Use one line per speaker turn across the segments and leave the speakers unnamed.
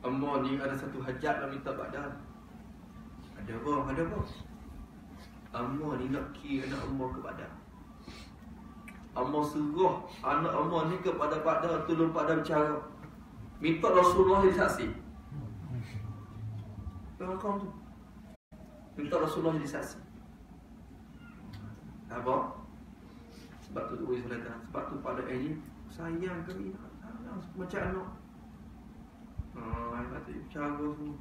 Amma ni ada satu hajat nak minta badan. Ada bang, ada bang. Amma ni nak kira anak amma ke badan. Amma suruh anak amma ni kepada badan, tolong pada bicara. Minta Rasulullah jadi saksi. Kau tu minta Rasulullah jadi saksi. Apa? Sebab tu Uwais kata, sebab tu pada ini sayang kami macam anak. Kata cara semua.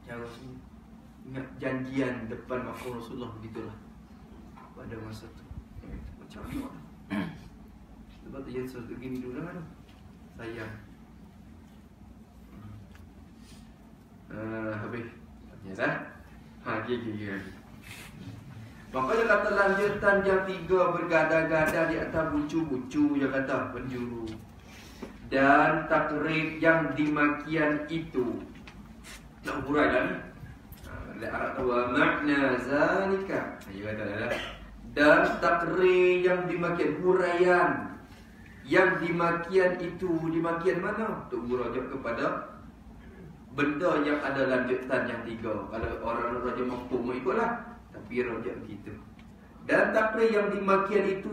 Cara semua. Ingat janjian depan makam Rasulullah begitulah. Pada masa tu. Macam anak. Sebab tu Yesus begini dulu kan. Sayang. Habis. Ya dah. Gigi. Maka dia kata lanjutan yang 3 bergada-gada di atas bucu-bucu, dia kata penjuru. Dan takrib yang dimakian itu. Nak hurai dah ni. Arab tahu makna zalika. Dia kata dah. Dan takrib yang dimakian, huraian yang dimakian itu, dimakian mana? Untuk merujuk kepada benda yang ada lanjutan yang 3. Kalau orang raja mampu ikutlah. Tapi rojak begitu. Dan takrib yang dimakian itu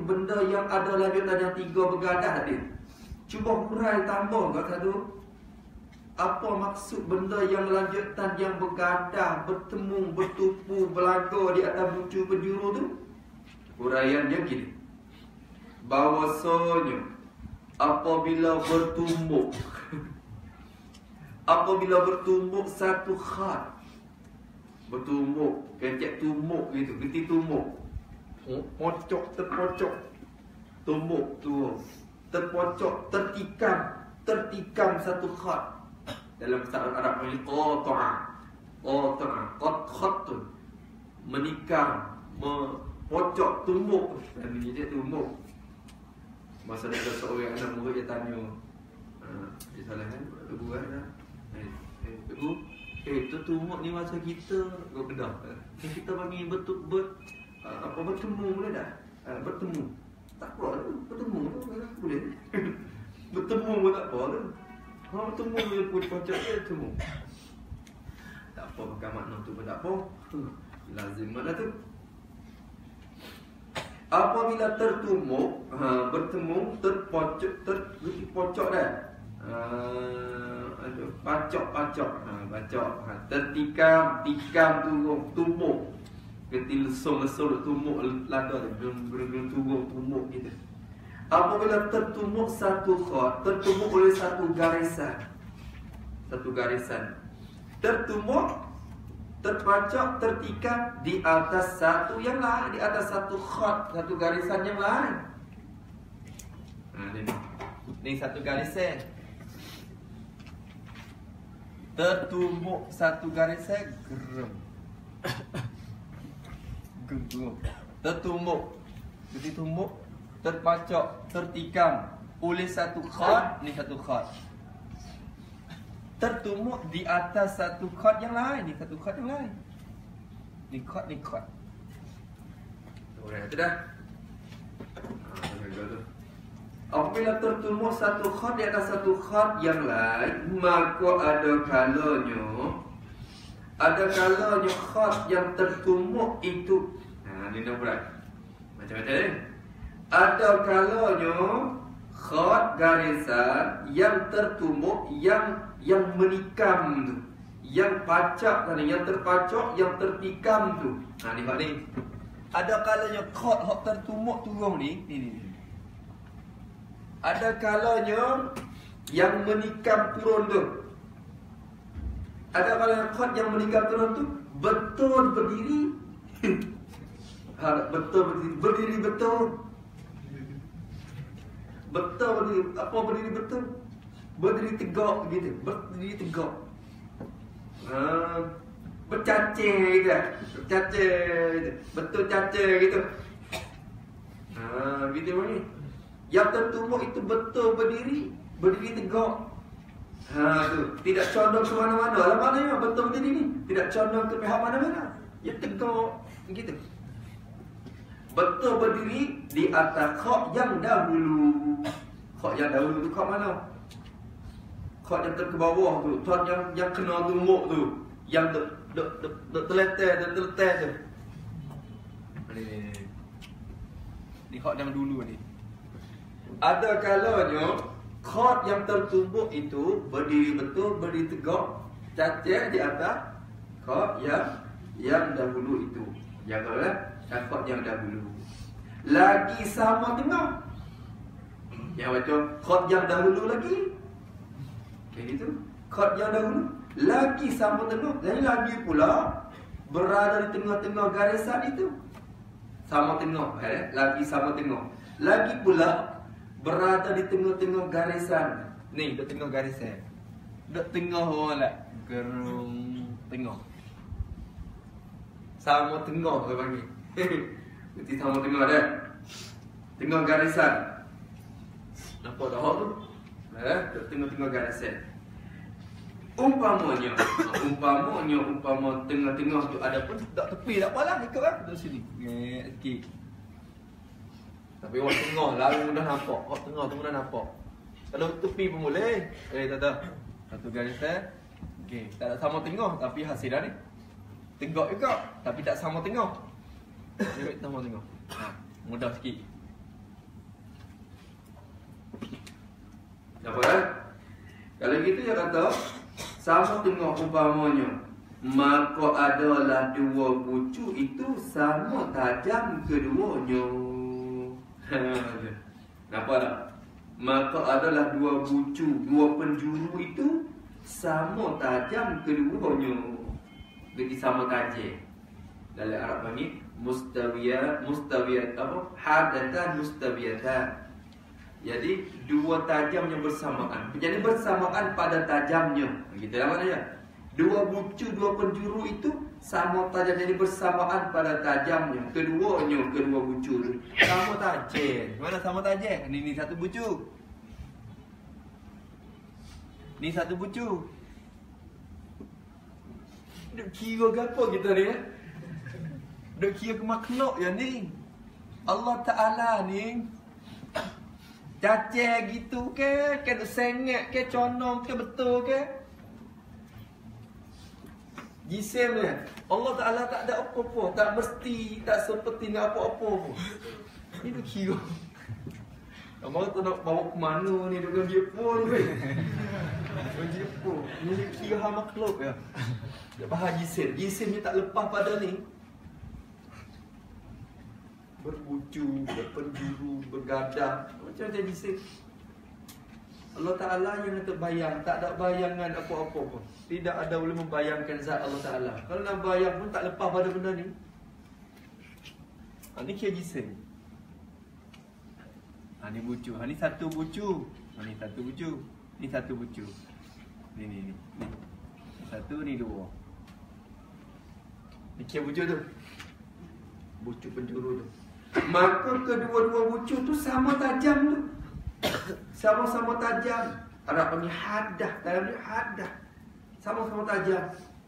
benda yang ada lanjutan yang 3 bergadah tadi. Cuba hurai tambah kat satu. Apa maksud benda yang lanjutan yang bergadah, bertemu, bertupu, belaga di atas bucu penjuru tu? Huraian dia gini. Bahawasanya apabila bertumbuk satu khat, bertumbuk, kecek tumbuk gitu, geti tumbuk, pocok terpocok, tumbuk tu, terpocok, tertikam satu khat. Dalam bahasa Arab panggil qata'a, khat menikam, pocok, tumbuk. Dan dia tumbuk. Masa ada seorang anak murid dia tanya, dia salah kan? Ibu kan? Ibu, tu tumbuk ni masa kita bedah. Kita bagi bertemu boleh dah? Bertemu. Tak apa tu, bertemu tu boleh. Bertemu pun tak apa tu. Kalau bertemu dia pun pocok dia bertemu. Tak apa pakai makna tu pun tak apa. Lazim mana tu? Apabila tertumbuk, bertemu, terpocok dah. Pacok, tertikam, turun, tumbuk. Ketil lesung tumbuk lada belum tumbuk gitu. Apabila tertumbuk satu khat, tertumbuk oleh satu garisan. Tertumbuk, terpacok, tertikam di atas satu yang lain, di atas satu khat, satu garisan yang lain. Ni satu garisan. Tertumbuk satu garisan, geram. Tertumbuk, terpacok, tertikam oleh satu khat, ni satu khat. Tertumbuk di atas satu khat yang lain, ni satu khat yang lain. Ni khat. Orang kata dah. Apabila tertumbuk satu khat di atas satu khat yang lain, maka ada kalanya khat yang tertumbuk itu. Ni nombor. Macam-macam ni. Ada kalanya khat garisan yang tertumbuk, yang menikam tu, yang pacak tadi, yang terpacok, yang tertikam tu. Ni hak ni. Ada kalanya khat hak tertumbuk turun ni. Ada kalanya yang menikam turun tu. Ada kalanya khat yang menikam turun tu betul berdiri. Berdiri betul. Apa berdiri betul? Berdiri tegak gitu. Bercacir gitu. Betul cacir gitu. Gitu ni. Yang tertumbuk itu betul berdiri tegak. Tu, tidak condong ke mana-mana. Lah maknanya betul berdiri ni, tidak condong ke pihak mana-mana. Ya tegak gitu. Betul berdiri di atas khat yang dahulu. Khat yang dahulu tu khat mana? Khot yang ke bawah tu, khot yang kena tumbuk tu, yang terletak tu.
Ni khot yang dulu ni.
Ada kalanya khot yang tertumbuk itu berdiri betul, berdiri tegak, cacah di atas khot yang dahulu itu. Jagalah khot yang dahulu. Lagi sama tengah. Yang macam khot yang dahulu lagi. Kayak gitu. Khot yang dahulu lagi sama tengah. Dan lagi pula berada di tengah-tengah garisan itu. Sama tengah, lagi sama tengah. Lagi pula berada di tengah-tengah garisan.
Ni, duk tengah garisan. Duk tengah orang lah. Gerung tengah.
Sama tengah saya panggil. Mesti sama tengah dah. Tengah garisan. Nampak tak tu? Duk tengah-tengah garisan. Umpama tengah-tengah tu ada pun tak tepi tak apalah, ikut lah duduk sini.
Sikit.
Tapi orang tengah lalu dah nampak. Orang tengah tu dah nampak. Kalau tepi pun boleh.
Tak. Satu garisan. Okey, tak ada sama tengah tapi hasil dah ni. Tegak juga tapi tak sama tengah. Dia sama tengah. Mudah sikit.
Nampak. Kalau gitu dia kata sama tengah umpamanya, maka adalah dua bucu itu sama tajam keduanya. Nampak tak? Maka adalah dua bucu, dua penjuru itu sama tajam keduanya. Jadi sama tajam. Dalam Arab panggil mustawiyat apa? Hadatan mustawiyatan. Jadi dua tajam yang bersamaan. Jadi bersamaan pada tajamnya. Gitu lah maknanya. Dua bucu, dua penjuru itu sama tajam, jadi bersamaan pada tajamnya. Kedua bucu
Sama tajam. Mana sama tajam? Ni satu bucu. Ni satu bucu.
Duk kira ke apa kita ni?
Duk kira ke makhluk yang ni. Allah Ta'ala ni cacah gitu ke? Ke sengit ke? Conong ke? Betul ke?
Jisim ni Allah Ta'ala tak ada apa-apa. Tak mesti, tak seperti nak apa-apa pun. Ni duk kira. Abang tu nak bawa ke mana ni? Duk dengan Jepun ni. Dengan Jepun. Ni duk kira hal makhluk ya. Dia faham jisim. Jisim ni tak lepas pada ni. Berbucu, berpenjuru, bergadah. Macam-macam jisim. Allah Ta'ala yang terbayang. Tak ada bayangan apa-apa pun. Tidak ada boleh membayangkan zat Allah Ta'ala. Kalau nak bayang pun tak lepas pada benda ni.
Ni kira jisim. Ni bucu. Ni satu bucu. Ni satu bucu. Ni satu bucu. Ni. Satu, ni dua.
Ni kira bucu tu. Bucu penjuru tu. Maka kedua-dua bucu tu sama tajam tu. Sama-sama tajam. Arab panggil hadah. Dalam dia hadah. Sama-sama tajam.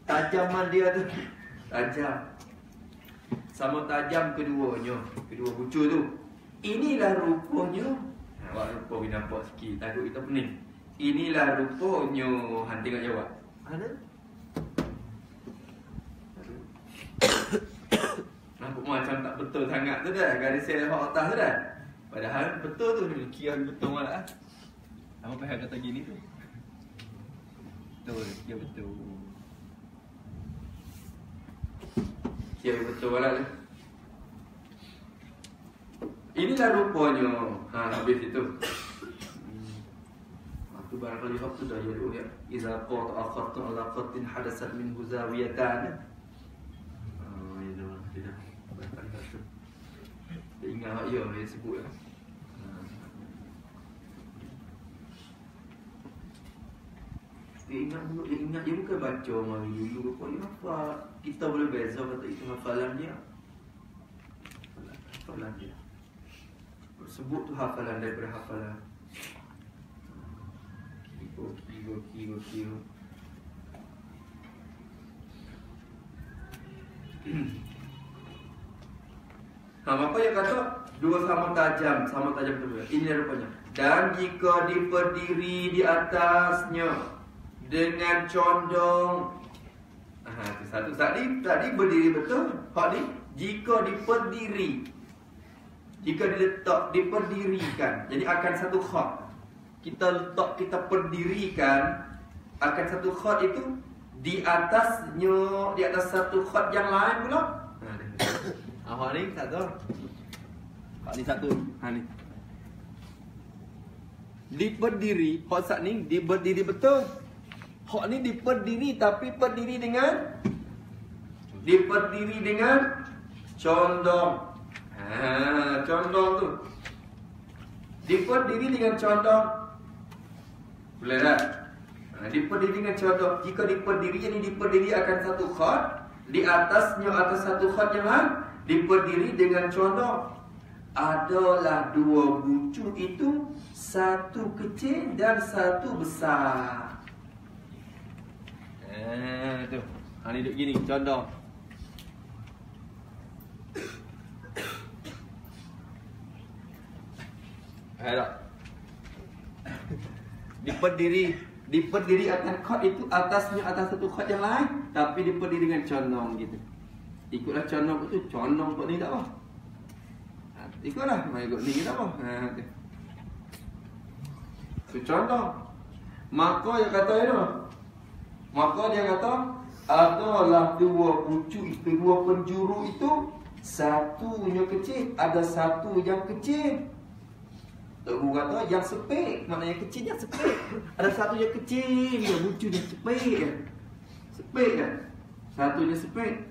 Tajaman dia tu tajam. Sama tajam keduanya. Kedua bucu tu. Inilah rupanya. Awak rupa kita nampak sikit. Takut kita pening. Inilah rupanya. Han tengok jawab. Ada? Nampak macam tak betul sangat tu dah. Garis sel hak atas tu dah. Padahal betul tu ni. Kira betul malah.
Apa pihak kata gini tu? Betul, kira betul.
Kira betul malah. Inilah rupanya. Habis itu. Itu barangkali hak tu dah jadi ya. Iza qat akhatun ala qatin hadasat minhu zawiyatan. Tidak. Barangkali hak tu. Dia ingat ya dia sebut ya. Dia ingat dia bukan baca mari dulu kau dia hafal. Kita boleh beza kata itu hafalan dia. Hafalan dia. Sebut tu hafalan daripada hafalan. Kira. Apa yang kata dua sama tajam tu. Ini rupanya. Dan jika diperdiri di atasnya dengan condong. Itu satu. Tadi berdiri betul. Hak ni jika diperdiri. Jika diletak, diperdirikan. Jadi akan satu khat. Kita letak, kita perdirikan akan satu khat itu di atasnya, di atas satu khat yang lain pula. Hak ni satu. Hak ni satu. Ni. Diperdiri, hak sat ni diperdiri betul. Hak ni diperdiri tapi diperdiri dengan condong. Condong tu. Diperdiri dengan condong. Boleh tak? Diperdiri dengan condong. Jika diperdiri, jadi diperdiri akan satu khat. Di atasnya, atas satu khat yang lain, diperdiri dengan condong. Adalah dua bucu itu, satu kecil dan satu besar. Tu. Ni duduk gini, condong. Tak? Diperdiri akan khat itu atasnya atas satu khat yang lain, tapi diperdiri dengan condong gitu. Ikutlah condong tu, condong kot ni tak apa. Ikutlah, ikut ni tak apa. Tu condong. Maka dia kata itu. Maka dia kata adalah dua bucu itu, dua penjuru itu, satunya kecil, ada satu yang kecil. Guru kata yang sepik, maknanya kecil yang sepik. Ada satu yang kecil, yang bucunya sepik. Sepik kan? Satunya sepik.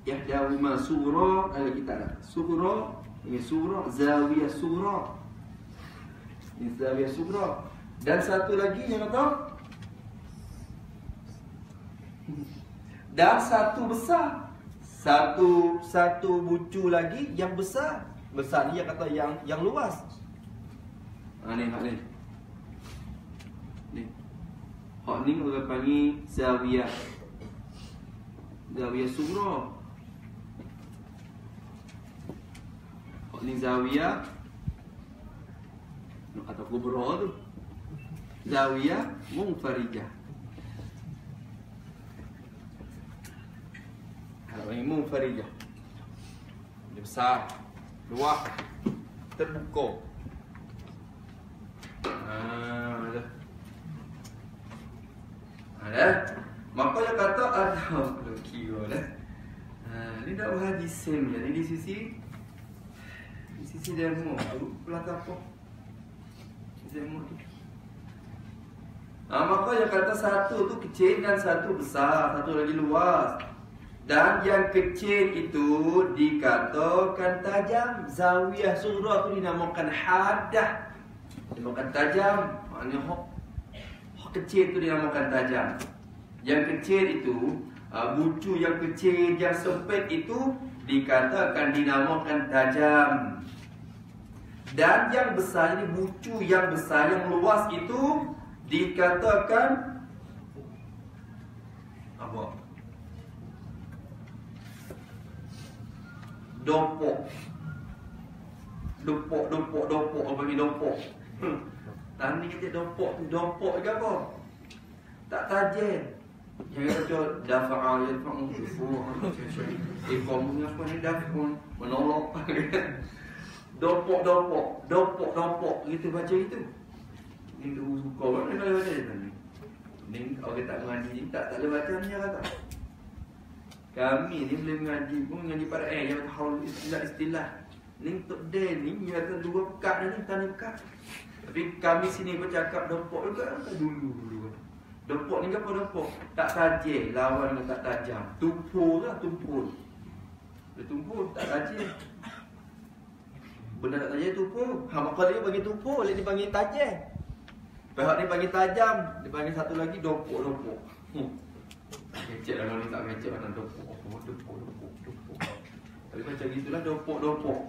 Yahdawima surah, ada kita ada. Surah, ini surah, zawiyah surah. Ini zawiyah surah. Dan satu lagi yang kata dan satu besar. Satu bucu lagi yang besar. Besar ni yang kata yang luas. Ni hak ni. Ni. Hak ni orang panggil zawiyah. Zawiyah surah. Hak ni zawiyah. Nak kata kubra tu. Zawiyah munfarijah. Hak ni munfarijah. Dia besar. Luar terbuka. Ada. Maka dia kata ada kira dah. Ni dah berhaji sem je. Ni di sisi demo. Belakang apa? Demo tu. Maka dia kata satu tu kecil dan satu besar, satu lagi luas. Dan yang kecil itu dikatakan tajam. Zawiyah surah tu dinamakan hadah. Dinamakan tajam. Maknanya hak kecil tu dinamakan tajam. Yang kecil itu, bucu yang kecil, yang sempit itu dikatakan dinamakan tajam. Dan yang besar, ini bucu yang besar, yang luas itu dikatakan apa? Dopok. Apa ni dopok? Tani kata dopok tu, dopok ke apa? Tak tajam. Yang kata dafa'a yadfa'u syufu'a. Kamu ni apa ni daf'un? Menolak. Dopok. Kita baca itu. Ini tu suka kan kalau baca ni. Ni orang tak mengaji ni tak boleh baca ni kata. Kami ni boleh mengaji pun mengaji pada yang haul istilah. Ni untuk dia ni dia kata dua pekat ni tanda pekat. Tapi kami sini bercakap dopok juga dulu. Dopok ni apa dopok? Tak tajam, lawan dengan tak tajam. Tumpul lah, tumpul. Dia tumpul, tak tajam. Benda tak tajam tumpul. Maka dia bagi tumpul, dia panggil tajam. Pihak ni panggil tajam, dia panggil satu lagi dopok. Kecek lah kalau ni tak kecek macam dopok. Tapi macam gitulah dopok. Dopok.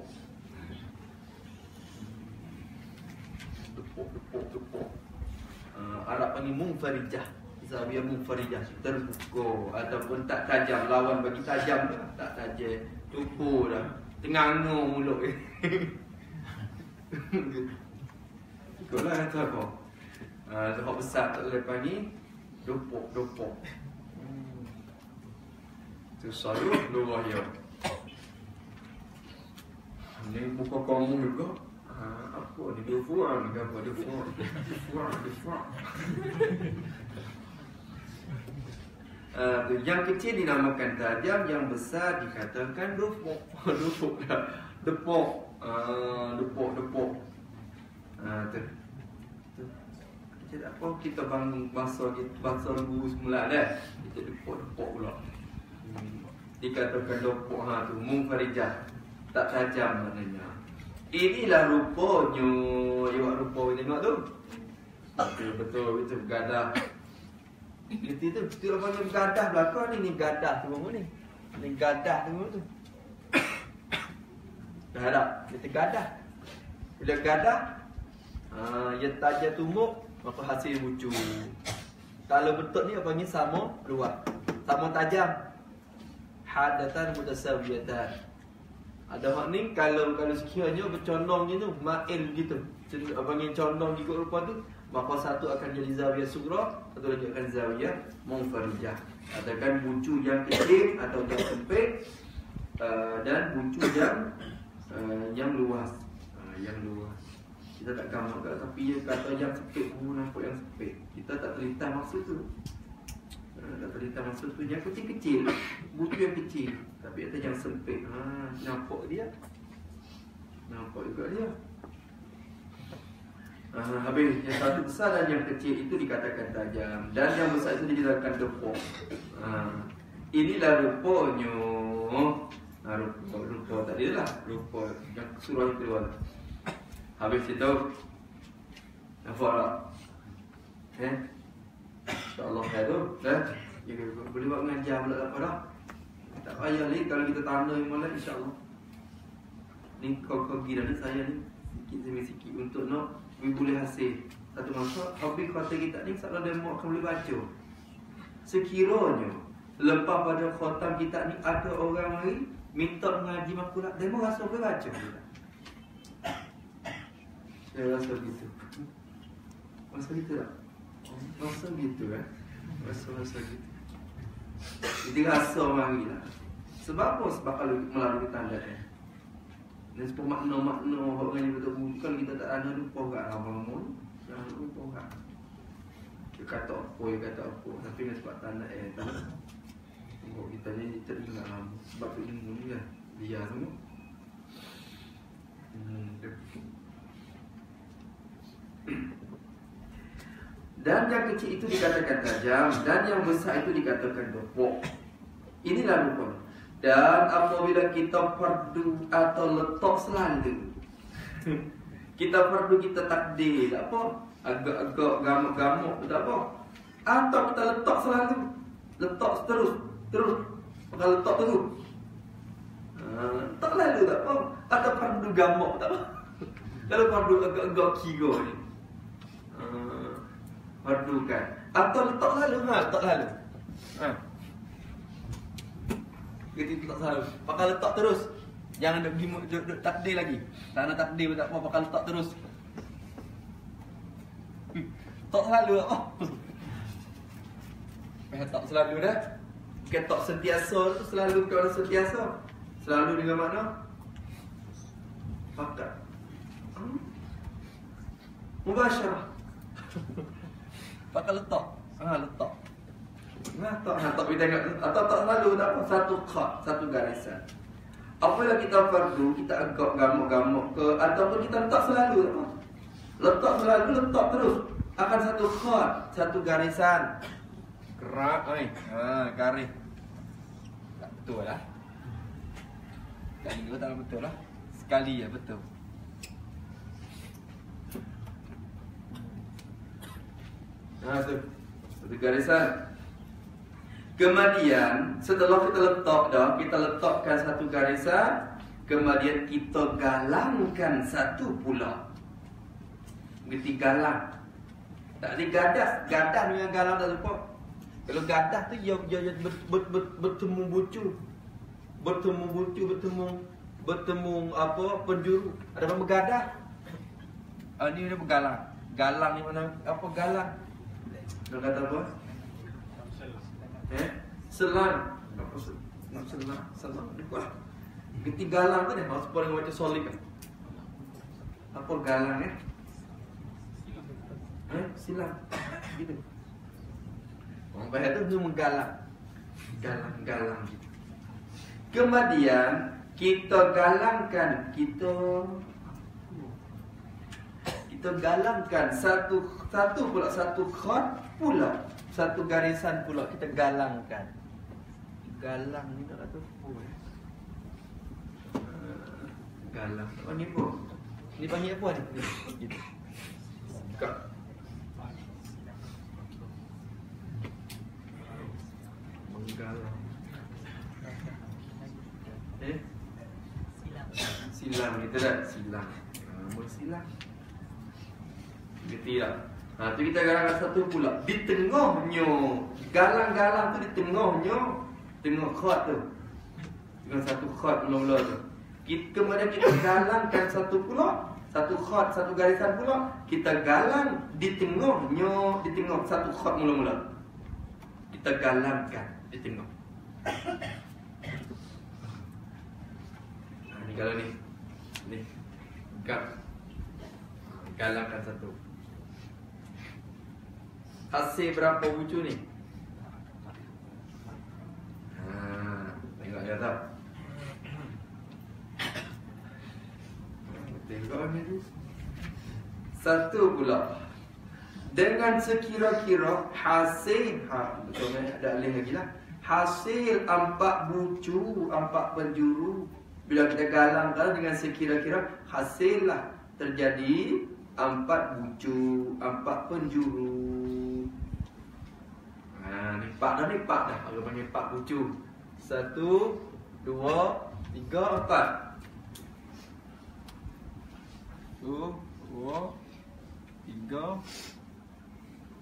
Arab panggil munfarijah. Zawiyah munfarijah, terbuka ataupun tak tajam. Lawan bagi tajam tu tak tajam. Tumpul dah. Tenganga mulut. Ikutlah kata apa. Lepas besar tak lepas ni dopok. Susah tu luar dia. Ni buka kamu juga. Apa ni dia fuang ke apa dia fuang. Yang kecil dinamakan tajam, yang besar dikatakan dopok. Depok. Tu. Kita tak apa, kita bangun bahasa guru semula dah. Kita depok pula. Dikatakan dopok tu munfarijah, tak tajam maknanya. Inilah rupanya. Awak rupa tengok tu. Betul gadah. Itu tu panggil gadah belakang ni gadah tu ni. Ni gadah tu. Dah ada. Kita gadah. Bila gadah, ia tajam tumbuh, maka hasil bucu. Kalau bentuk ni apa panggil sama luar. Sama tajam. Hadatan mutasawiyatan. Ada hak ni kalau sekiranya bercondong gitu, mail gitu. Apa panggil condong ikut rupa tu, maka satu akan jadi zawiyah sughra, satu lagi akan zawiyah munfarijah. Katakan bucu yang kecil atau yang sempit dan bucu yang luas. Yang luas. Kita tak gambar kat, tapi dia kata yang sempit pun nampak yang sempit. Kita tak terlintas maksud tu. Tak terlintas maksud tu. Yang kecil-kecil, bucu yang kecil, tapi ada yang sempit. Nampak dia. Nampak juga dia. Habis yang satu besar dan yang kecil itu dikatakan tajam, dan yang besar itu dikatakan depok. Inilah rupanya. Rupa tadi lah. Rupa yang surah yang keluar. Habis itu nampak tak? InsyaAllah tu dah. Boleh buat mengajar pula tak apa dah. Tak payah lagi kalau kita tanda yang malam, insyaAllah. Ni kau pergi dah saya ni sikit demi sikit untuk nak boleh hasil satu masa. Habis kata kita ni insyaAllah demo akan boleh baca. Sekiranya lepas pada khatam kita ni ada orang mari minta mengaji makulah, demo rasa boleh baca kita. Saya rasa gitu. Rasa gitu tak? Rasa gitu Rasa gitu. Jadi rasa mari lah. Sebab apa? Sebab kalau melalui tanda dan sebab makna-makna orang yang betul-betul kalau kita tak ada lupa kat abang-abang. Jangan lupa kat. Dia kata apa. Tapi dengan sebab tanda tak. Sebab kita ni teringat lama. Sebab tu ilmu ni lah. Dia semua. Dan yang kecil itu dikatakan tajam, dan yang besar itu dikatakan dopok. Inilah rupa. Dan apabila kita fardu atau letak selalu, kita fardu kita takdir, tak apa, agak-agak gamuk-gamuk, tak apa. Atau kita letak selalu, letak terus, bakal letak terus. Tak lalu tak apa. Atau fardu gamuk, tak apa. Kalau fardu agak-agak kira ni, fardu kan. Atau letak lalu, letak lalu. Kita letak selalu. Pakai letak terus. Jangan duduk takdir lagi. Tak nak takdir pun tak apa, pakai letak terus. Tak selalu apa? Tak selalu dah. Ketok sentiasa tu selalu bukan orang sentiasa. Selalu dengan makna pakai mubasyarah. Pakai letak. Letak. Tak boleh tengok. Atau tak selalu tak apa. Satu khat, satu garisan. Apabila kita fardu, kita agak gamuk-gamuk ke, ataupun kita letak selalu tak apa. Letak selalu, letak terus. Akan satu khat, satu garisan. Kerak, garis. Tak betul lah. Sekali dua tak betul lah. Sekali ya betul. Tu. Satu garisan. Kemudian setelah kita letak dah, kita letakkan satu garisan, kemudian kita galangkan satu pula. Berarti galang. Tak ada gadas, gadah dengan galang tak lupa. Kalau gadah tu dia bertemu bucu. Bertemu apa penjuru. Ada apa bergadah?
Ni dia bergalang. Galang ni mana? Apa galang?
Dia kata apa? Selang. Apa selang? Selang. Wah. Geti galang tu dia harus paling macam solid kan. Apa galang silang. Gitu. Orang bahasa tu menggalang. Galang gitu. Kemudian kita galangkan satu khat pula, satu garisan pula kita galangkan. Galang ni nak kata apa? Galang. Oh ni apa? Ni panggil apa ni? Gitu. Kak. Menggalang. Silang gitu dah, silang. Bersilang. Gerti tak? Tu kita galangkan satu pula. Di tengahnya, galang-galang tu di tengahnya, tengah khat tu. Dengan satu khat mula-mula tu. Kemudian kita galangkan satu pula, satu khat, satu garisan pula. Kita galang di tengahnya, di tengah satu khat mula-mula. Kita galangkan di tengah. Ni kalau ni galangkan satu. Hasil berapa bucu ni? Tengok dia tak? Tengok ni tu. Satu pula. Dengan sekira-kira hasil betul ni ada alih lagi lah. Hasil 4 bucu, 4 penjuru. Bila kita galangkan dengan sekira-kira hasil lah terjadi 4 bucu, 4 penjuru. Ni pak dah. Kalau panggil 4 bucu. 1, 2, 3, 4. 1, 2, 3,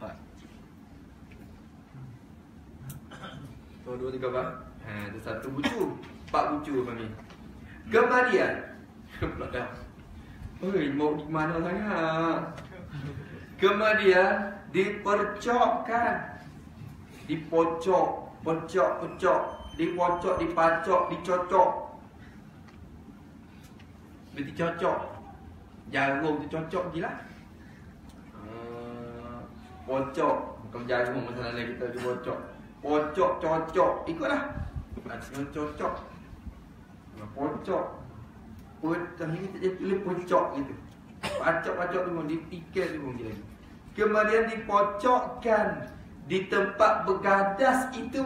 4. 1, 2, 3, 4. Itu 1 bucu. 4 bucu panggil. Kemudian pula dah. Oi, mau di mana sangat? Kemudian dipercokkan. Dipocok, pecok, dipocok, dipacok, dicocok. Berarti cocok. Jarum tu cocok je lah. Pocok, bukan jarum masalah lagi kita dipocok. Pocok, cocok, ikutlah. Dengan cocok. Pocok. Pocok ni kita tulis pocok gitu. Pacok-pacok tu dipikir tu lagi. Kemudian dipocokkan di tempat bergadas itu.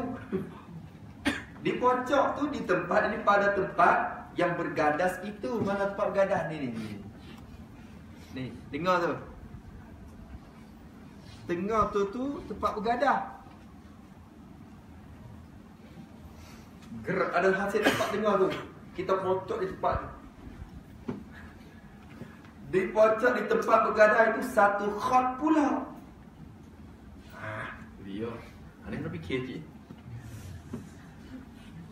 Dipocok tu di tempat ini pada tempat yang bergadas itu. Mana tempat bergadas ni. Ni, dengar tu. Tengah tu tempat bergadah. Gerak ada hasil tempat tengah tu. Kita pocok di tempat tu. Dipocok di tempat bergadah itu 1 khat pula. Dia. Ada yang lebih kecil.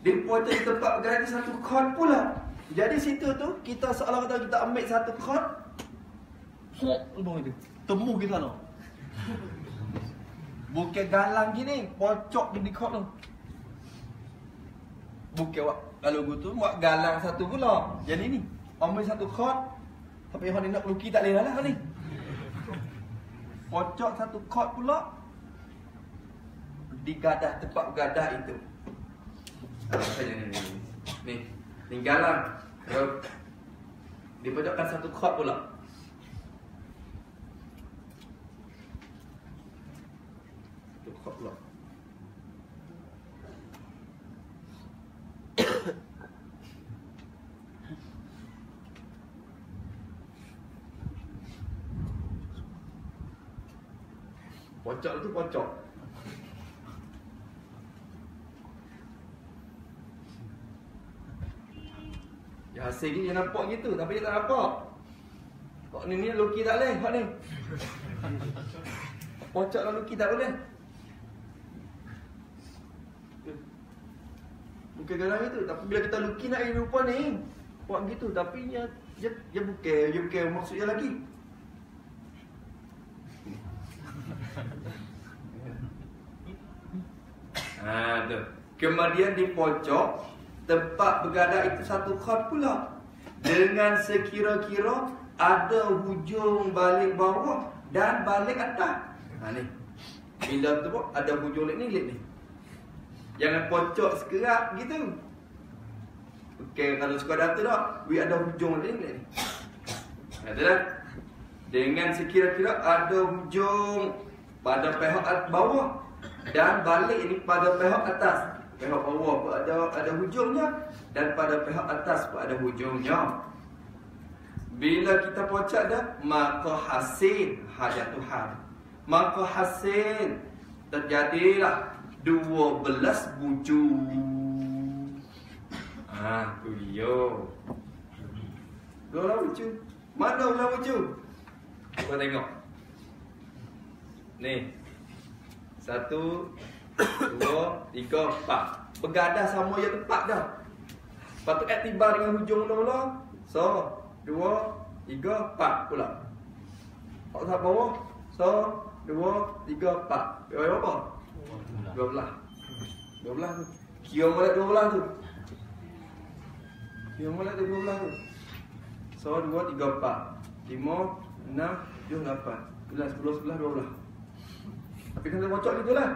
Dipocok di tempat bergadah itu 1 khat pula. Jadi situ tu kita seolah kata kita ambil 1 khat. Lubang itu. Temu kita tu. Bukan galang gini, pocok di khat tu. Bukan kalau gitu buat galang 1 pula. Jadi ni, ambil 1 khat. Tapi yang nak lukis tak boleh lah ni. Pocok 1 khat pula. Di gadah, tempat gadah itu. Ni galang. Dipocokkan 1 khat pula. Pula. Pocok tu pocok. Ya hasil ni dia nampak gitu tapi dia tak nampak. Kok ni lukis tak boleh, hak ni. Pocok dan lukis tak boleh. Bukan galang itu, tapi bila kita lukis nak rupa ni, buat gitu, tapi dia bukan maksudnya lagi. Tu. Kemudian di pojok tempat bergadang itu satu khot pula. Dengan sekira-kira ada hujung balik bawah dan balik atas. Ni. Bila tu pun ada hujung ni. Jangan pojok sekerat gitu. Okey, kalau sekadar tu tak, ada hujung ni. Itulah. Dengan sekira-kira ada hujung pada pihak bawah dan balik ini pada pihak atas. Pihak bawah pun ada hujungnya dan pada pihak atas pun ada hujungnya. Bila kita pocak dah, maka hasil hajat Tuhan. Maka hasil terjadilah 12 bucu. Tu dia. 12 bucu. Mana 12 bucu? Kau tengok. Ni. 1, 2, 3, 4. Bergadah sama je tempat dah. Lepas tu tiba dengan hujung mula-mula. So, 2, 3, 4 pula. Tak usah bawah. So, 2, 3, 4. Berapa? 12. 12 tu. Kira molek 12 tu. Kira molek 12 tu. So, 2, 3, 4. 5, 6, 7, 8. 9, 10, 11, 12. Tapi kan dia bocok gitu lah.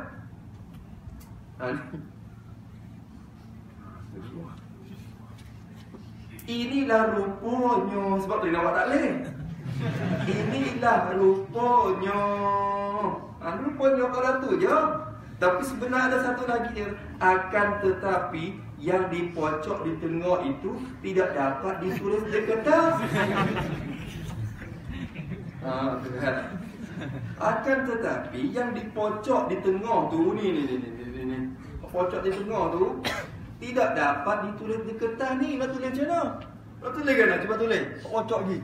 Inilah rupanya. Sebab tu dia nampak tak boleh. Inilah rupanya. Rupanya kalau tu je. Tapi sebenarnya ada satu lagi dia. Akan tetapi yang di pojok di tengah itu tidak dapat ditulis di kertas. Akan tetapi yang di pojok di tengah tu ni. Pojok di tengah tu tidak dapat ditulis di kertas ni. Nak tulis macam mana? Nak tulis kan? Cuba tulis. Pojok ni.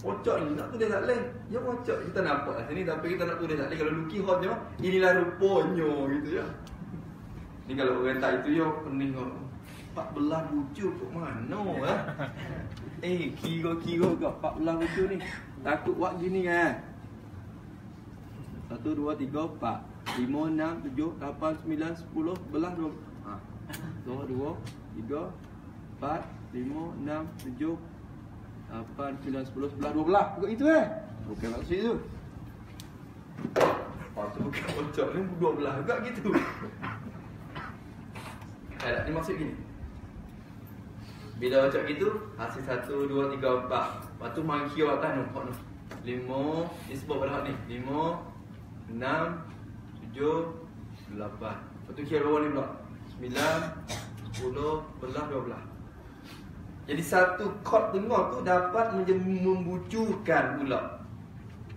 Pojok ni nak tulis tak boleh. Ya pojok kita nampak kat sini tapi kita nak tulis tak boleh. Kalau lukis hotnya inilah rupanya gitu ya. Ni kalau orang tak itu ya pening kau. 14 bucu kat mana lah. Kira-kira kat 14 bucu ni. Takut buat gini kan. 1, 2, 3, 4 5, 6, 7, 8, 9, 10, 11, 12. 2, 3, 4, 5, 6, 7, 8, 9, 10, 11, 12. Bukan itu bukan maksud itu. Lepas tu bukan pojok ni 12 juga gitu. Dia maksud gini. Bila macam gitu, hasil 1, 2, 3, 4. Lepas tu main kira atas nampak tu 5, ni sebab pada ni 5, 6, 7, 8. Lepas tu kira bawah ni pula 9, 10, 11, 12. Jadi satu chord tengah tu dapat membucukan pula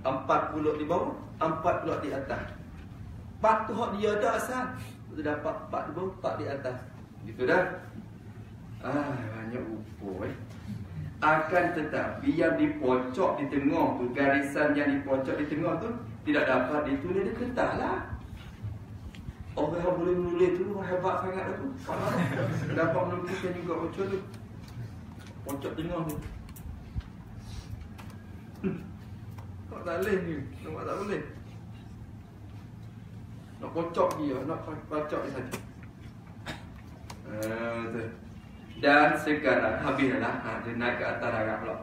4 pulak di bawah, 4 pulak di atas. 4 tu hak dia ada asal. Tu dapat 4 di bawah, 4 di atas. Gitu dah. Banyak rupa Akan tetapi yang di pojok di tengah tu, garisan yang di pojok di tengah tu tidak dapat ditulis di kertas lah. Orang yang boleh menulis tu hebat sangat tu. Dapat melukiskan juga pojok tu. Pojok tengah tu. Tak boleh ni. Nampak tak boleh. Nak pojok dia, nak pojok dia saja. Betul. Dan sekarang habislah. Dia naik ke atas darah pula.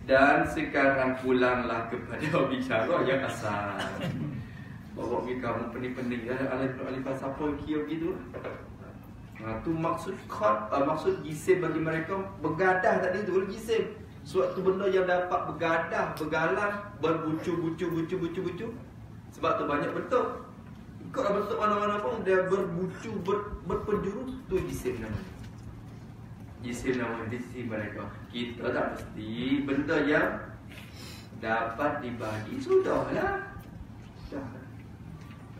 Dan sekarang pulanglah kepada bicara yang asal. Bawa pergi kamu pening-pening. Alif falsafah kira begitu. Tu maksud khot, maksud jisim bagi mereka bergadah tadi tu. Jisim suatu benda yang dapat bergadah, bergalang, berbucu-bucu. Sebab tu banyak bentuk. Ikutlah bentuk mana-mana pun dia berbucu, berpenjuru. Tu jisim namanya. Jisim nama jisim mereka. Kita tak mesti benda yang dapat dibagi. Sudahlah.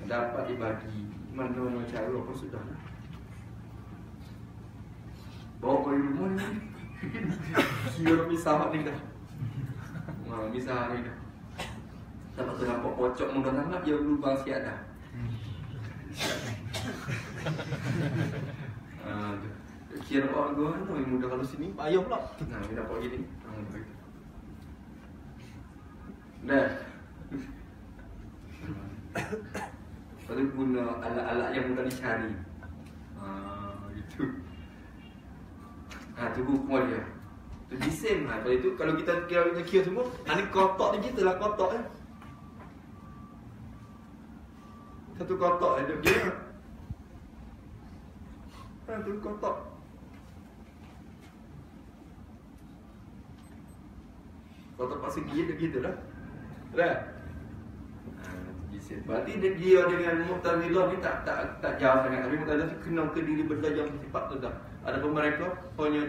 Dapat dibagi. Mana cara pun sudahlah. Bawa kau rumah ni. Kira misah ni dah. Misah ni dah. Dapat tu nampak pocok mudah sangat. Dia lubang siap dah. Kira orang gua ni mudah kalau sini payah pula. Nah, dia dapat gini. Dah. alat-alat yang mudah dicari. Itu. Tu hukum dia. Tu jisim. Kalau itu kalau kita kira semua, ni kotak ni kita lah kotak kan. Satu kotak ada dia. Tu kotak. Kotak persegi dia gitu lah. Dah. Berarti dia dengan Mu'tazilah ni tak jauh sangat. Tapi Mu'tazilah tu kena ke diri benda yang bersifat tu dah. Adapun mereka hanya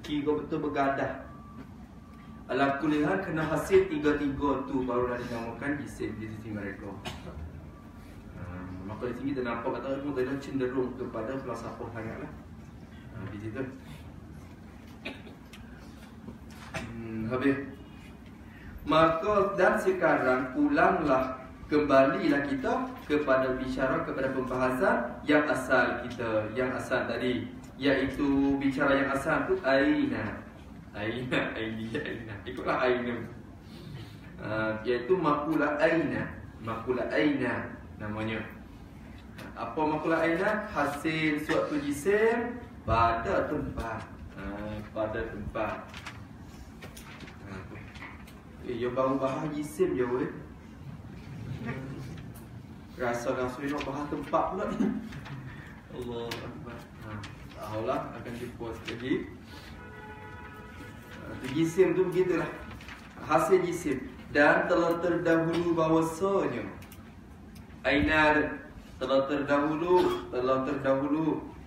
kira betul bergadah. Ala kulihan kena hasil tiga-tiga tu baru dah dinamakan jisim di sisi mereka. Maka di sini kita nampak kata Mu'tazilah cenderung kepada falsafah sangatlah. Di situ. Habis. Maka dan sekarang pulanglah, kembalilah kita kepada bicara, kepada pembahasan yang asal kita, yang asal tadi, iaitu bicara yang asal tu aina. Ikutlah aina. Iaitu maqula aina namanya. Apa maqula aina? Hasil suatu jisim pada tempat. Pada tempat. Yang baru bahas jisim je weh. Rasa-rasa nak bahas tempat pula ni. Allah Akbar. Tahulah akan dipuas lagi. Jisim tu begitulah. Hasil jisim. Dan telah terdahulu bahawasanya aina telah terdahulu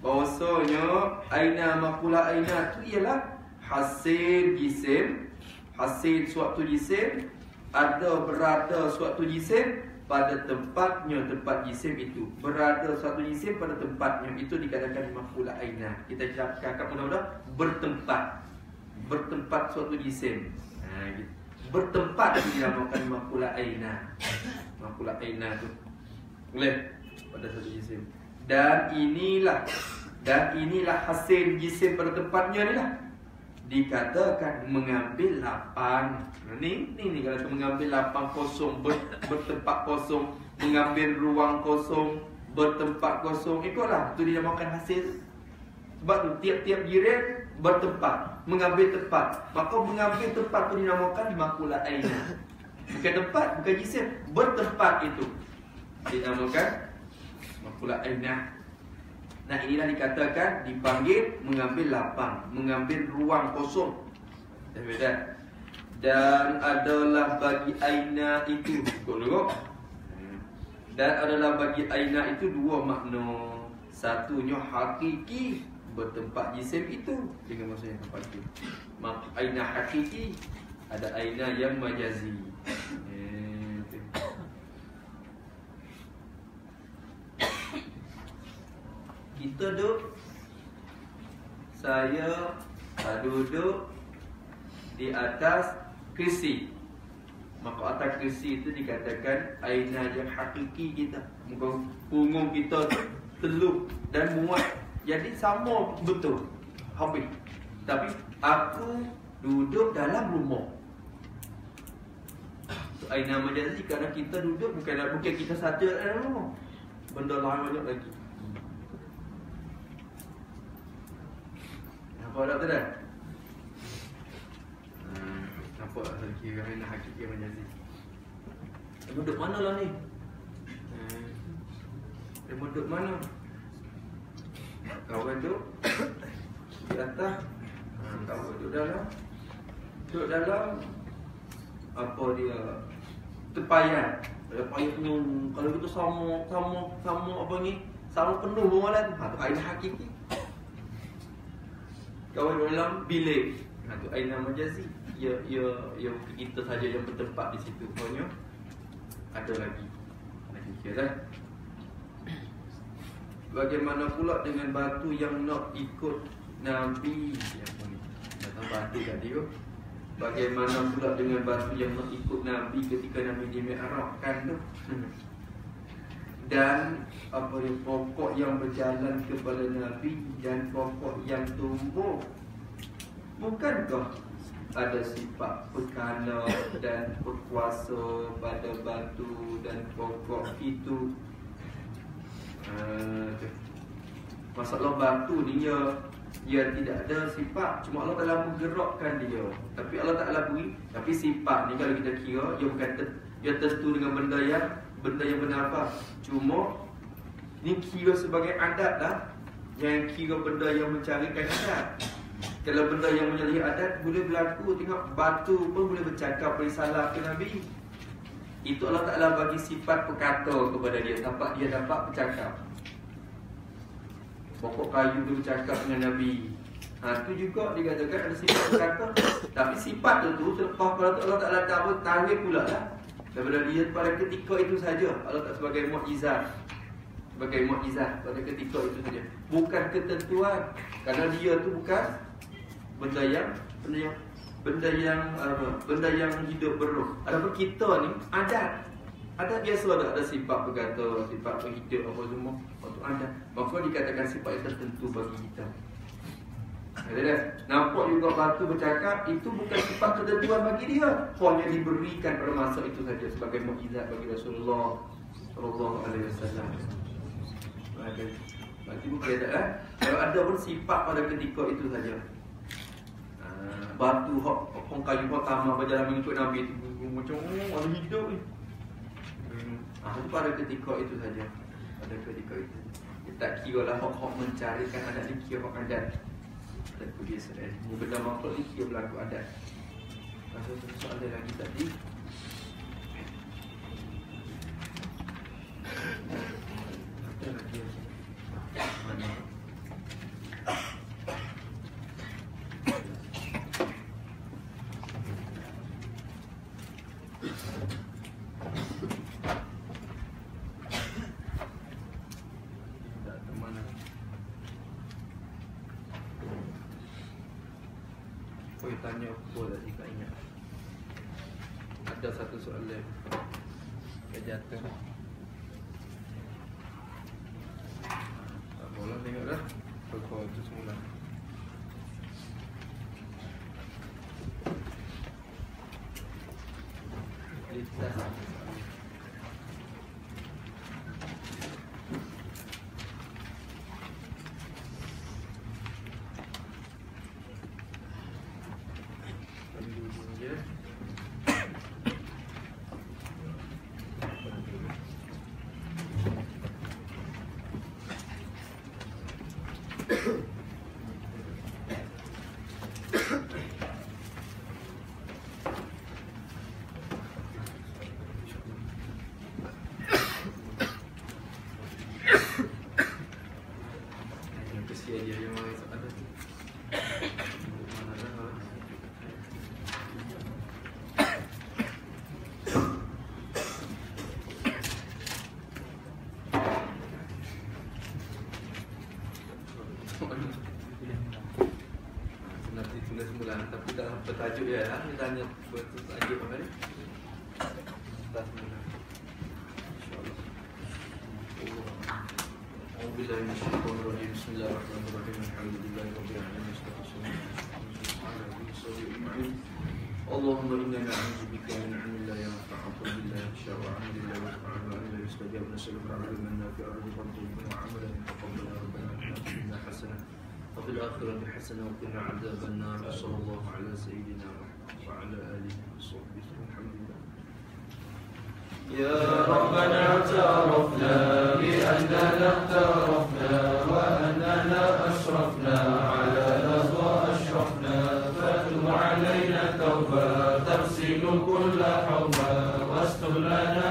bahawasanya aina maqula aina tu ialah hasil jisim. Hasil suatu jisim, berada suatu jisim pada tempatnya, tempat jisim itu. Berada suatu jisim pada tempatnya, itu dikatakan maqula aina. Kita cakap mudah-mudah bertempat. Bertempat suatu jisim. Gitu. Bertempat itu dinamakan maqula aina. Maqula aina tu boleh pada satu jisim. Dan inilah hasil jisim pada tempatnya ni lah. Dikatakan mengambil lapang. Ni kalau mengambil lapang kosong, bertempat kosong, mengambil ruang kosong, bertempat kosong, ikutlah tu dinamakan hasil. Sebab tu tiap-tiap jiran bertempat, mengambil tempat. Maka mengambil tempat tu dinamakan maqula aina. Bukan tempat, bukan jisim, bertempat itu dinamakan maqula aina. Nah, inilah dikatakan dipanggil mengambil lapang, mengambil ruang kosong. Dan adalah bagi aina itu, dan adalah bagi aina itu dua makna. Satunya hakiki, bertempat jisim itu dengan maksud yang tepat itu. Aina hakiki, ada aina yang majazi. Kita saya duduk di atas kerusi. Maka atas kerusi itu dikatakan aina yang hakiki kita. Muka punggung kita teluk dan muat. Jadi sama betul. Habis. Tapi aku duduk dalam rumah. Aina majazi kerana kita duduk bukan kita saja dalam rumah. Benda lain banyak lagi. Nampak tak dah? Nampak tak kira aina hakiki majazi. Duduk mana lah ni? Duduk mana? Kawan tu di atas, kawan duduk dalam. Duduk dalam apa dia? Tepayan. Tepayan penuh. Kalau kita sama apa ni? Sama penuh bumalan. Tu aina hakiki. Kawan dalam bilik. Tu aina majazi. Ya kita saja yang bertempat di situ. Pokoknya ada lagi kira. Bagaimana pula dengan batu yang nak ikut Nabi? Datang batu tadi tu. Bagaimana pula dengan batu yang nak ikut Nabi ketika Nabi di Mi'rajkan tu? Dan apa yang pokok yang berjalan kepada Nabi dan pokok yang tumbuh, bukankah ada sifat perkala dan berkuasa pada batu dan pokok itu? Masalah batu ni dia tidak ada sifat, cuma Allah Ta'ala menggerakkan dia. Tapi Allah Ta'ala beri, tapi sifat ni kalau kita kira dia bukan dia tentu dengan benda yang bernafas. Cuma ni kira sebagai adat lah. Yang kira benda yang mencarikan adat. Kalau benda yang menyalahi adat boleh berlaku. Tengok batu pun boleh bercakap, boleh salah ke Nabi. Itu Allah Ta'ala bagi sifat perkata kepada dia, tampak dia dapat bercakap. Pokok kayu tu bercakap dengan Nabi. Itu juga dikatakan ada sifat berkata. Tapi sifat tu selepas kalau Allah Ta'ala tarik pula lah. Daripada dia pada ketika itu saja. Allah Ta'ala sebagai mukjizat. Sebagai mukjizat pada ketika itu saja. Bukan ketentuan. Kerana dia tu bukan benda yang hidup berroh. Adapun kita ni adat. Adat biasa ada sifat berkata, sifat berhidup apa semua. Waktu adat. Maka dikatakan sifat yang tertentu bagi kita. Nampak juga batu bercakap, itu bukan sifat ketentuan bagi dia. Hanya diberikan pada masa itu saja sebagai mukjizat bagi Rasulullah sallallahu alaihi wasallam. Berarti bukan ada kalau ada pun sifat pada ketika itu saja. Batu hok kayu hok tamah berjalan mengikut Nabi itu macam ada hidup ni. Itu pada ketika itu saja. Pada ketika itu. Kita tak kira lah hok mencarikan adat ni, kira hok adat. Ada kebiasaan. Benda makhluk ni kira berlaku adat. Masa tu soalan lagi tadi. Ada lagi. Mana? Tanya apa tadi tak ingat. Ada satu soalan yang jatuh. Tak boleh tengok dah. Pokok tu semula. Lihat. Nanti tulis semula, tapi tak sampai tajuk dia lah. Dia tanya betul tajuk apa ni? Tak semula. InsyaAllah. Alhamdulillah, Bismillahirrahmanirrahim. Bismillahirrahmanirrahim. Alhamdulillahirrahmanirrahim. Allahumma inna na'udzubika min 'ilmin la yanfa'u billahi syar'a 'amilin wa ta'ala yustajab nas'aluka 'ilman nafi'an wa fadlan wa 'amalan taqabbala rabbana atina hasanah wa fil akhirati hasanah wa qina 'adzabannar. Sallallahu ala sayyidina wa ala alihi wa sahbihi alhamdulillah. Ya Rabbana i'tarafna bi annana i'tarafna wa annana asrafna ala lafza ashrafna fatub 'alaina tawba تغسل كل حوبا واستر لنا